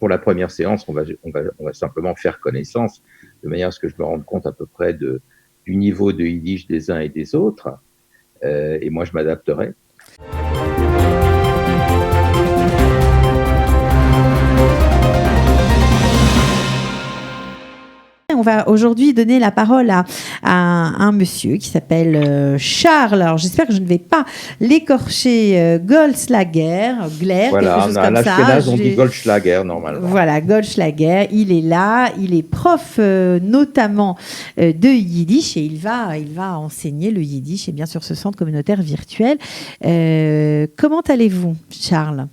pour la première séance, on va simplement faire connaissance, de manière à ce que je me rende compte à peu près du niveau de yiddish des uns et des autres, et moi je m'adapterai. On va aujourd'hui donner la parole à un monsieur qui s'appelle Charles. Alors j'espère que je ne vais pas l'écorcher. Goldschlager, Glaire, quelque Voilà, chose à comme ça. l'Ashkénaze, on dit Goldschlager normalement. Voilà, Goldschlager, il est là, il est prof notamment de yiddish et il va enseigner le yiddish et bien sûr ce centre communautaire virtuel. Comment allez-vous, Charles?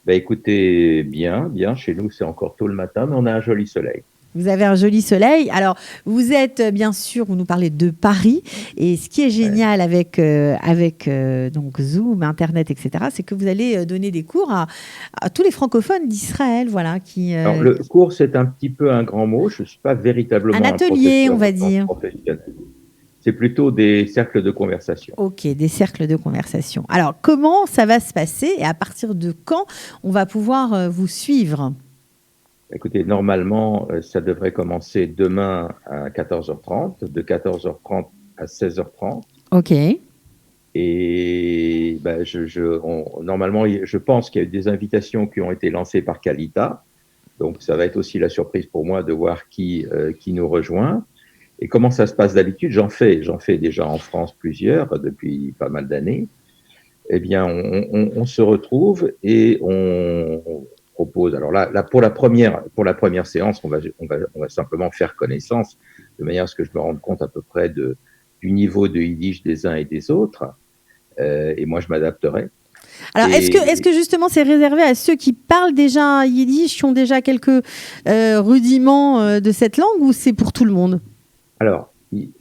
Ben, écoutez, bien. Chez nous, c'est encore tôt le matin, mais on a un joli soleil. Vous avez un joli soleil. Alors, vous êtes bien sûr, vous nous parlez de Paris. Et ce qui est génial avec donc Zoom, Internet, etc., c'est que vous allez donner des cours à tous les francophones d'Israël. Voilà, Alors, le cours, c'est un petit peu un grand mot. Je ne suis pas véritablement un atelier, on va professeur dire. professionnel. C'est plutôt des cercles de conversation. Ok, des cercles de conversation. Alors, comment ça va se passer et à partir de quand on va pouvoir vous suivre? Écoutez, normalement, ça devrait commencer demain à 14h30, de 14h30 à 16h30. Ok. Et ben, normalement, je pense qu'il y a eu des invitations qui ont été lancées par Kalita. Donc, ça va être aussi la surprise pour moi de voir qui nous rejoint. Et comment ça se passe d'habitude? J'en fais déjà en France plusieurs depuis pas mal d'années. Eh bien, on se retrouve et on propose. Alors là, pour la première séance, on va simplement faire connaissance, de manière à ce que je me rende compte à peu près du niveau de yiddish des uns et des autres. Et moi, je m'adapterai. Alors, est-ce que justement c'est réservé à ceux qui parlent déjà yiddish, qui ont déjà quelques rudiments de cette langue, ou c'est pour tout le monde? Alors,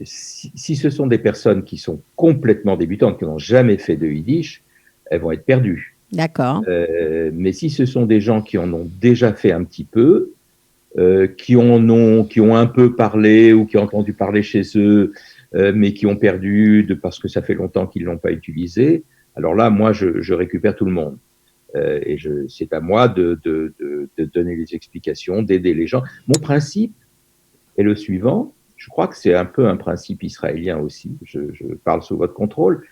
si ce sont des personnes qui sont complètement débutantes, qui n'ont jamais fait de yiddish, elles vont être perdues. D'accord. Mais si ce sont des gens qui en ont déjà fait un petit peu, qui ont un peu parlé ou qui ont entendu parler chez eux, mais qui ont perdu parce que ça fait longtemps qu'ils ne l'ont pas utilisé, alors là, moi, je récupère tout le monde. Et c'est à moi de donner les explications, d'aider les gens. Mon principe est le suivant. Je crois que c'est un peu un principe israélien aussi, je parle sous votre contrôle,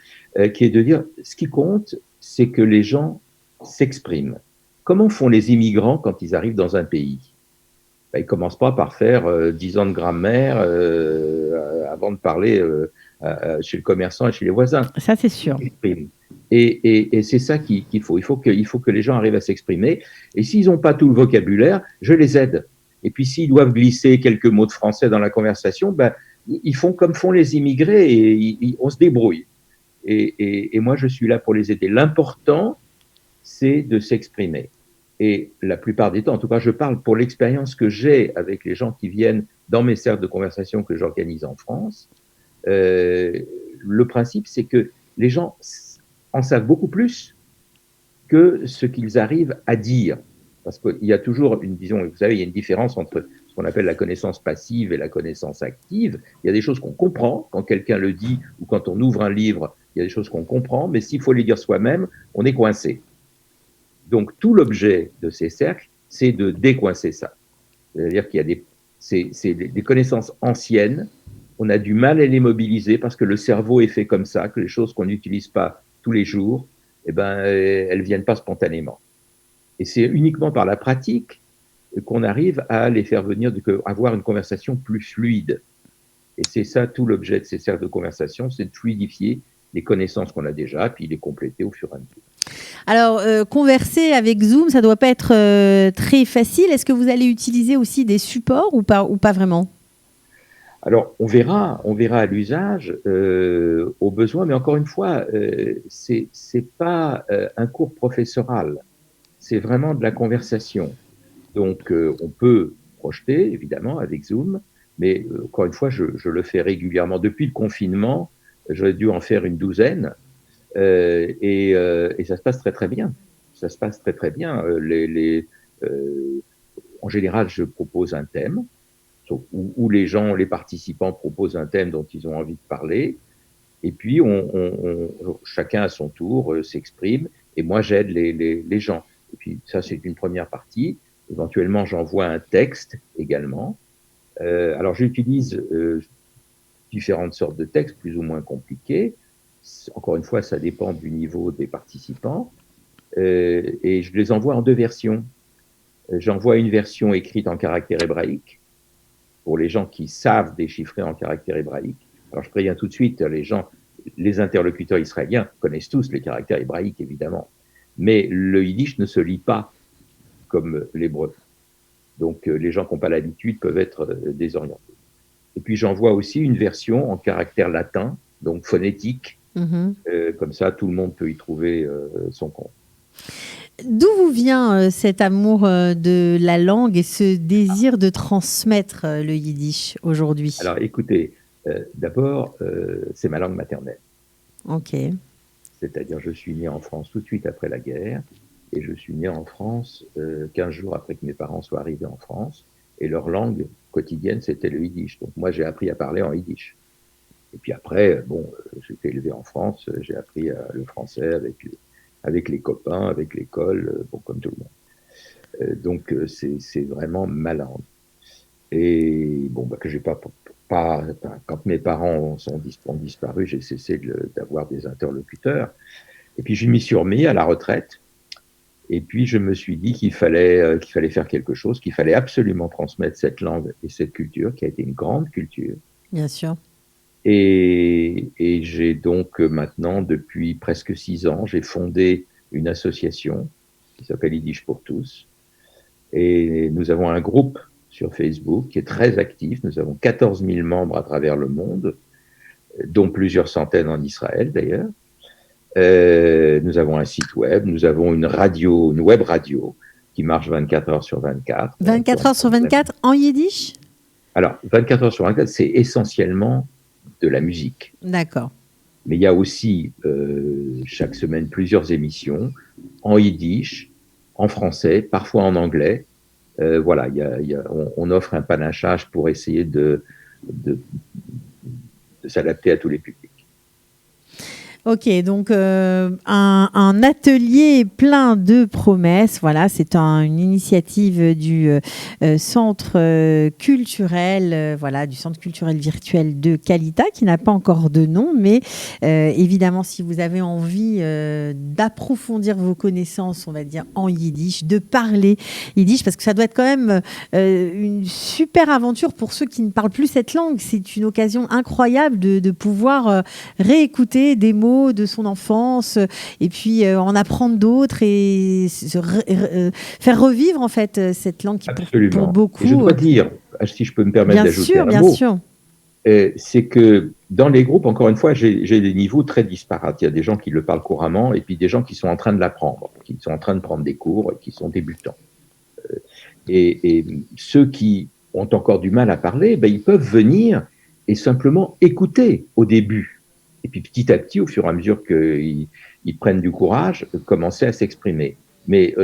qui est de dire, ce qui compte, c'est que les gens s'expriment. Comment font les immigrants quand ils arrivent dans un pays? Ben, ils ne commencent pas par faire 10 ans de grammaire avant de parler chez le commerçant et chez les voisins. Ça, c'est sûr. Et c'est ça qu'il faut. Il faut que les gens arrivent à s'exprimer. Et s'ils n'ont pas tout le vocabulaire, je les aide. Et puis s'ils doivent glisser quelques mots de français dans la conversation, ben, ils font comme font les immigrés et on se débrouille. Et moi, je suis là pour les aider. L'important, c'est de s'exprimer. Et la plupart des temps, en tout cas, je parle pour l'expérience que j'ai avec les gens qui viennent dans mes cercles de conversation que j'organise en France. Le principe, c'est que les gens en savent beaucoup plus que ce qu'ils arrivent à dire. Parce qu'il y a toujours disons, vous savez, il y a une différence entre ce qu'on appelle la connaissance passive et la connaissance active. Il y a des choses qu'on comprend quand quelqu'un le dit ou quand on ouvre un livre, il y a des choses qu'on comprend, mais s'il faut les dire soi-même, on est coincé. Donc, tout l'objet de ces cercles, c'est de décoincer ça. C'est-à-dire qu'il y a des connaissances anciennes, on a du mal à les mobiliser parce que le cerveau est fait comme ça, que les choses qu'on n'utilise pas tous les jours, eh ben, elles ne viennent pas spontanément. Et c'est uniquement par la pratique qu'on arrive à les faire venir, à avoir une conversation plus fluide. Et c'est ça tout l'objet de ces cercles de conversation, c'est de fluidifier les connaissances qu'on a déjà, puis les compléter au fur et à mesure. Alors, converser avec Zoom, ça ne doit pas être très facile. Est-ce que vous allez utiliser aussi des supports ou pas vraiment? Alors, on verra à l'usage, au besoin, mais encore une fois, c'est pas un cours professoral, c'est vraiment de la conversation. Donc, on peut projeter, évidemment, avec Zoom, mais encore une fois, je le fais régulièrement. Depuis le confinement, j'aurais dû en faire une douzaine, et ça se passe très, très bien. Ça se passe très, très bien. En général, je propose un thème, où les participants proposent un thème dont ils ont envie de parler, et puis chacun à son tour s'exprime, et moi j'aide les gens. Et puis ça, c'est une première partie. Éventuellement, j'envoie un texte également. Alors, j'utilise différentes sortes de textes, plus ou moins compliqués. Encore une fois, ça dépend du niveau des participants. Et je les envoie en 2 versions. J'envoie une version écrite en caractère hébraïque, pour les gens qui savent déchiffrer en caractère hébraïque. Alors, je préviens tout de suite, les interlocuteurs israéliens connaissent tous les caractères hébraïques, évidemment. Mais le yiddish ne se lit pas comme l'hébreu. Donc, les gens qui n'ont pas l'habitude peuvent être désorientés. Et puis, j'envoie aussi une version en caractère latin, donc phonétique. Comme ça, tout le monde peut y trouver son compte. D'où vous vient cet amour de la langue et ce désir de transmettre le yiddish aujourd'hui? Alors, écoutez, d'abord, c'est ma langue maternelle. Ok. C'est-à-dire, je suis né en France tout de suite après la guerre, et je suis né en France 15 jours après que mes parents soient arrivés en France, et leur langue quotidienne, c'était le yiddish. Donc, moi, j'ai appris à parler en yiddish. Et puis après, bon, j'ai été élevé en France, j'ai appris le français avec les copains, avec l'école, bon, comme tout le monde. Donc, c'est vraiment ma langue. Et bon, que j'ai pas quand mes parents ont disparu, j'ai cessé d'avoir des interlocuteurs. Et puis, je m'y suis remis à la retraite. Et puis, je me suis dit qu'il fallait faire quelque chose, qu'il fallait absolument transmettre cette langue et cette culture, qui a été une grande culture. Bien sûr. Et j'ai donc maintenant, depuis presque 6 ans, j'ai fondé une association qui s'appelle Yiddish pour tous. Et nous avons un groupe sur Facebook qui est très actif. Nous avons 14 000 membres à travers le monde, dont plusieurs centaines en Israël d'ailleurs. Nous avons un site web, nous avons une web radio qui marche 24 heures sur 24. 24 heures sur 24 en yiddish? Alors, 24 heures sur 24, c'est essentiellement de la musique. D'accord. Mais il y a aussi chaque semaine plusieurs émissions en yiddish, en français, parfois en anglais. Voilà, on offre un panachage pour essayer de s'adapter à tous les publics. Ok, donc un atelier plein de promesses. Voilà, c'est une initiative du centre culturel, du centre culturel virtuel de Kalita, qui n'a pas encore de nom, mais évidemment, si vous avez envie d'approfondir vos connaissances, on va dire en yiddish, de parler yiddish, parce que ça doit être quand même une super aventure pour ceux qui ne parlent plus cette langue. C'est une occasion incroyable de pouvoir réécouter des mots de son enfance et puis en apprendre d'autres et faire revivre en fait cette langue qui pour beaucoup. Et je dois dire, si je peux me permettre d'ajouter un mot, bien sûr. C'est que dans les groupes, encore une fois, j'ai des niveaux très disparates. Il y a des gens qui le parlent couramment et puis des gens qui sont en train de l'apprendre, qui sont en train de prendre des cours et qui sont débutants. Et ceux qui ont encore du mal à parler, ils peuvent venir et simplement écouter au début. Et puis petit à petit, au fur et à mesure qu'ils prennent du courage, commencer à s'exprimer. Mais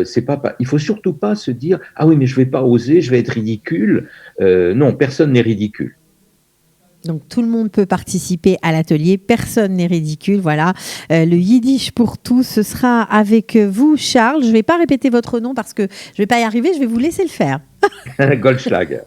il faut surtout pas se dire « Ah oui, mais je vais pas oser, je vais être ridicule ». Non, personne n'est ridicule. Donc tout le monde peut participer à l'atelier, personne n'est ridicule. Voilà, le Yiddish pour tous, ce sera avec vous, Charles. Je ne vais pas répéter votre nom parce que je ne vais pas y arriver, je vais vous laisser le faire. Goldschlager.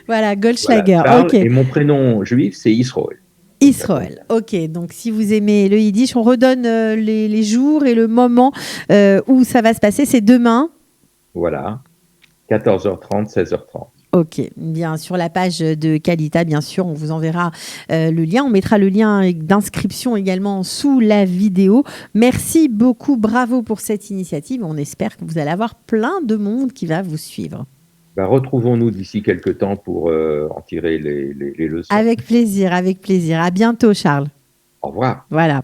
Voilà, Goldschlager. Voilà, okay. Et mon prénom juif, c'est Israël. Israël. Ok, donc si vous aimez le Yiddish, on redonne les jours et le moment où ça va se passer. C'est demain. Voilà, 14h30, 16h30. Ok, bien sur la page de Kalita, bien sûr, on vous enverra le lien. On mettra le lien d'inscription également sous la vidéo. Merci beaucoup, bravo pour cette initiative. On espère que vous allez avoir plein de monde qui va vous suivre. Retrouvons-nous d'ici quelques temps pour en tirer les leçons. Avec plaisir, avec plaisir. À bientôt, Charles. Au revoir. Voilà.